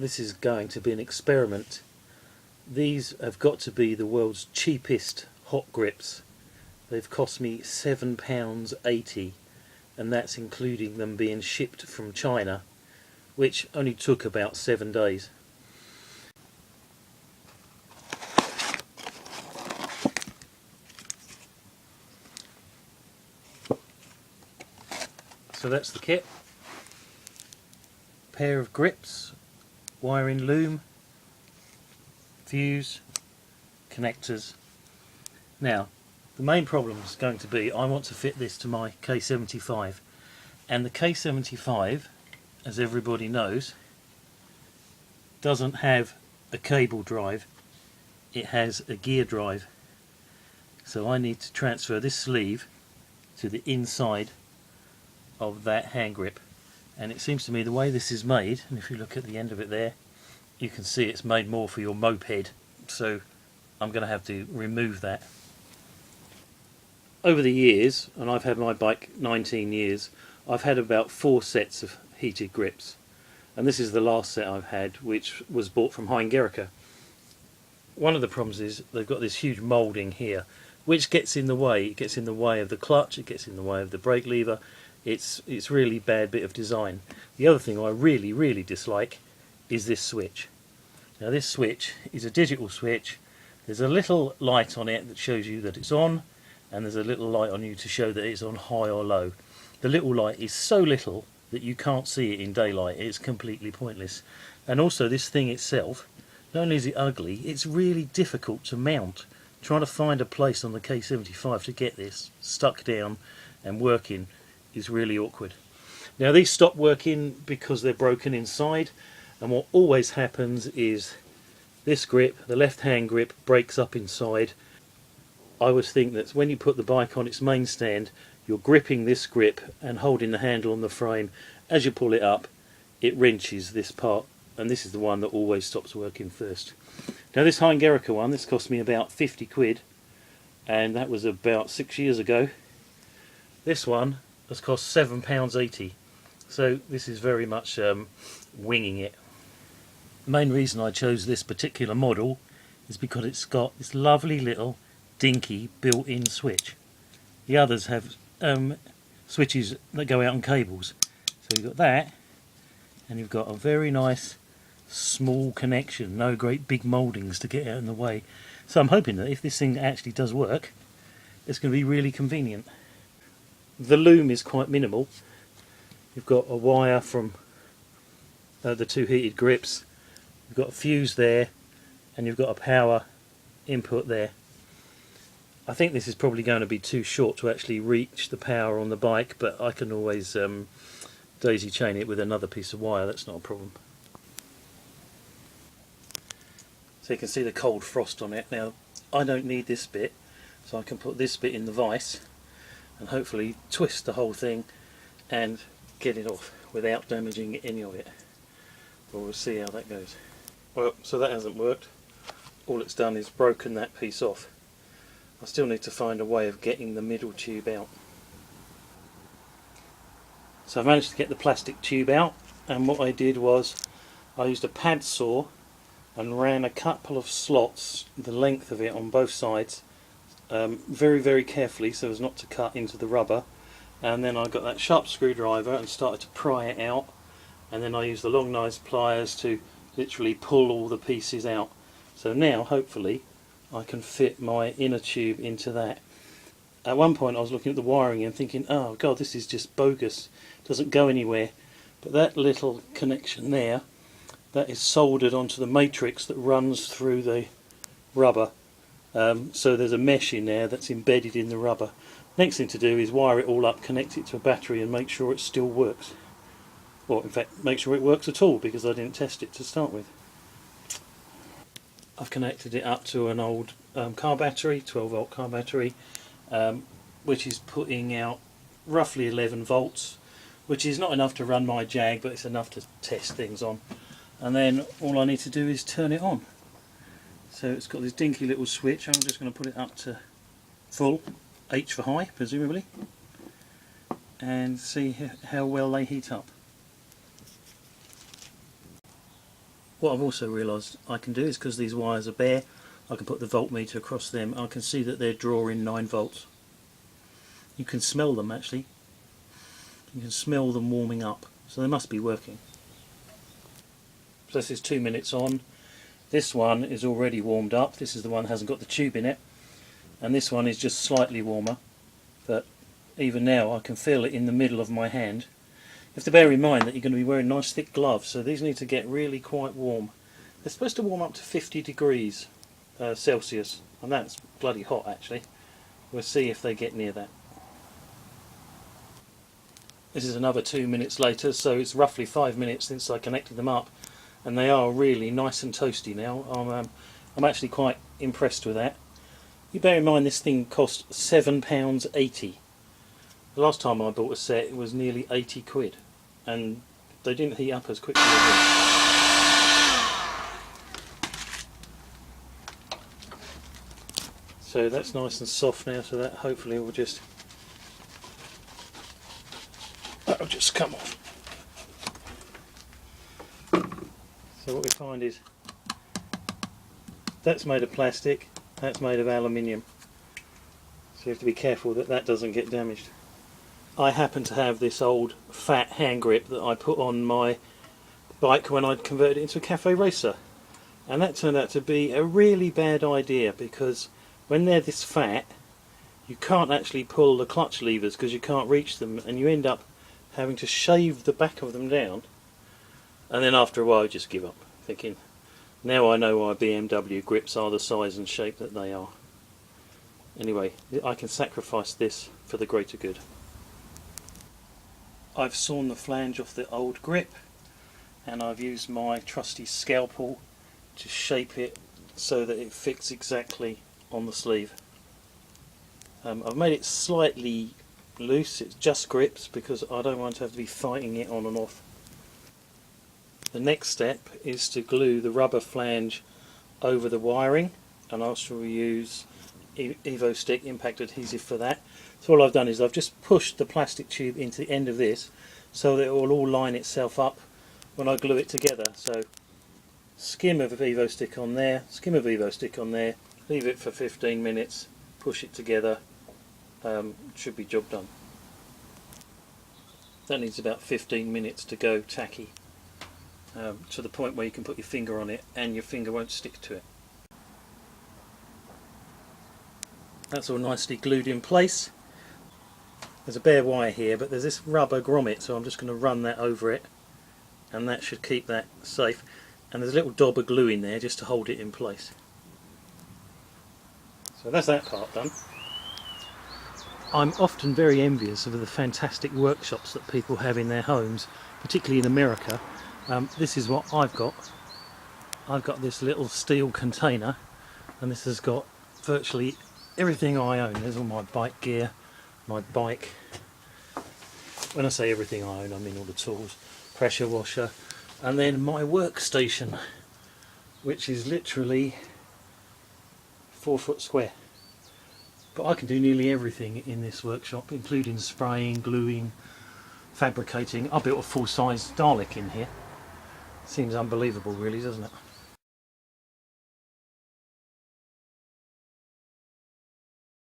this is going to be an experiment. These have got to be the world's cheapest hot grips. They've cost me £7.80, and that's including them being shipped from China, which only took about 7 days. So that's the kit. Pair of grips, wiring loom, fuse, connectors. Now, the main problem is going to be I want to fit this to my K75, and the K75, as everybody knows, doesn't have a cable drive, it has a gear drive. So I need to transfer this sleeve to the inside of that hand grip, and it seems to me the way this is made, and if you look at the end of it there, you can see it's made more for your moped, so I'm going to have to remove that. Over the years, and I've had my bike 19 years, I've had about 4 sets of heated grips, and this is the last set I've had, which was bought from Heingericke. One of the problems is they've got this huge moulding here, which gets in the way. It gets in the way of the clutch, it gets in the way of the brake lever. It's really bad bit of design. The other thing I really dislike is this switch. Now this switch is a digital switch. There's a little light on it that shows you that it's on, and there's a little light on you to show that it's on high or low. The little light is so little that you can't see it in daylight. It's completely pointless. And also this thing itself, not only is it ugly, it's really difficult to mount. Trying to find a place on the K75 to get this stuck down and working is really awkward. Now these stop working because they're broken inside, and what always happens is this grip, the left hand grip, breaks up inside. I would think that when you put the bike on its main stand, you're gripping this grip and holding the handle on the frame. As you pull it up, it wrenches this part, and this is the one that always stops working first. Now this Heingericke one, this cost me about 50 quid, and that was about 6 years ago. This one has cost £7.80, so this is very much winging it. The main reason I chose this particular model is because it's got this lovely little dinky built-in switch. The others have switches that go out on cables. So you've got that, and you've got a very nice small connection, no great big mouldings to get out in the way. So I'm hoping that if this thing actually does work, it's going to be really convenient. The loom is quite minimal. You've got a wire from the 2 heated grips, you've got a fuse there, and you've got a power input there. I think this is probably going to be too short to actually reach the power on the bike, but I can always daisy chain it with another piece of wire, that's not a problem. So you can see the cold frost on it. Now I don't need this bit, so I can put this bit in the vise and hopefully twist the whole thing and get it off without damaging any of it. Well, we'll see how that goes. Well, so that hasn't worked. All it's done is broken that piece off. I still need to find a way of getting the middle tube out. So I've managed to get the plastic tube out, and what I did was I used a pad saw and ran a couple of slots the length of it on both sides, very carefully so as not to cut into the rubber, and then I got that sharp screwdriver and started to pry it out, and then I used the long nice pliers to literally pull all the pieces out. So now hopefully I can fit my inner tube into that. At one point I was looking at the wiring and thinking, oh god, this is just bogus, it doesn't go anywhere. But that little connection there, that is soldered onto the matrix that runs through the rubber. So there's a mesh in there that's embedded in the rubber. Next thing to do is wire it all up, connect it to a battery and make sure it still works. Or in fact make sure it works at all, because I didn't test it to start with. I've connected it up to an old car battery, 12 volt car battery, which is putting out roughly 11 volts, which is not enough to run my Jag, but it's enough to test things on. And then all I need to do is turn it on. So it's got this dinky little switch. I'm just going to put it up to full, H for high presumably, and see how well they heat up. What I've also realised I can do is, because these wires are bare, I can put the voltmeter across them. I can see that they're drawing 9 volts. You can smell them actually. You can smell them warming up, so they must be working. So this is 2 minutes on. This one is already warmed up. This is the one that hasn't got the tube in it, and this one is just slightly warmer, but even now I can feel it in the middle of my hand. You have to bear in mind that you're going to be wearing nice thick gloves, so these need to get really quite warm. They're supposed to warm up to 50 degrees Celsius, and that's bloody hot actually. We'll see if they get near that. This is another 2 minutes later, so it's roughly 5 minutes since I connected them up, and they are really nice and toasty now. I'm actually quite impressed with that. You bear in mind this thing cost £7.80. The last time I bought a set it was nearly 80 quid, and they didn't heat up as quickly as this. So that's nice and soft now, so that hopefully will that'll just come off. So what we find is that's made of plastic, that's made of aluminium, so you have to be careful that that doesn't get damaged. I happen to have this old fat hand grip that I put on my bike when I'd converted it into a cafe racer, and that turned out to be a really bad idea, because when they're this fat you can't actually pull the clutch levers because you can't reach them, and you end up having to shave the back of them down, and then after a while you just give up, thinking now I know why BMW grips are the size and shape that they are. Anyway, I can sacrifice this for the greater good. I've sawn the flange off the old grip, and I've used my trusty scalpel to shape it so that it fits exactly on the sleeve. I've made it slightly loose, it's just grips because I don't want to have to be fighting it on and off. The next step is to glue the rubber flange over the wiring, and I shall use Evo Stick impact adhesive for that. So all I've done is I've just pushed the plastic tube into the end of this so that it will all line itself up when I glue it together. So skim of Evo Stick on there, skim of Evo Stick on there, leave it for 15 minutes, push it together, should be job done. That needs about 15 minutes to go tacky, to the point where you can put your finger on it and your finger won't stick to it. That's all nicely glued in place. There's a bare wire here, but there's this rubber grommet, so I'm just going to run that over it, and that should keep that safe. And there's a little dob of glue in there just to hold it in place. So that's that part done. I'm often very envious of the fantastic workshops that people have in their homes, particularly in America. This is what I've got. I've got this little steel container, and this has got virtually everything I own. There's all my bike gear, my bike. When I say everything I own, I mean all the tools, pressure washer, and then my workstation, which is literally 4 foot square. But I can do nearly everything in this workshop, including spraying, gluing, fabricating. I built a full-size Dalek in here. Seems unbelievable really, doesn't it?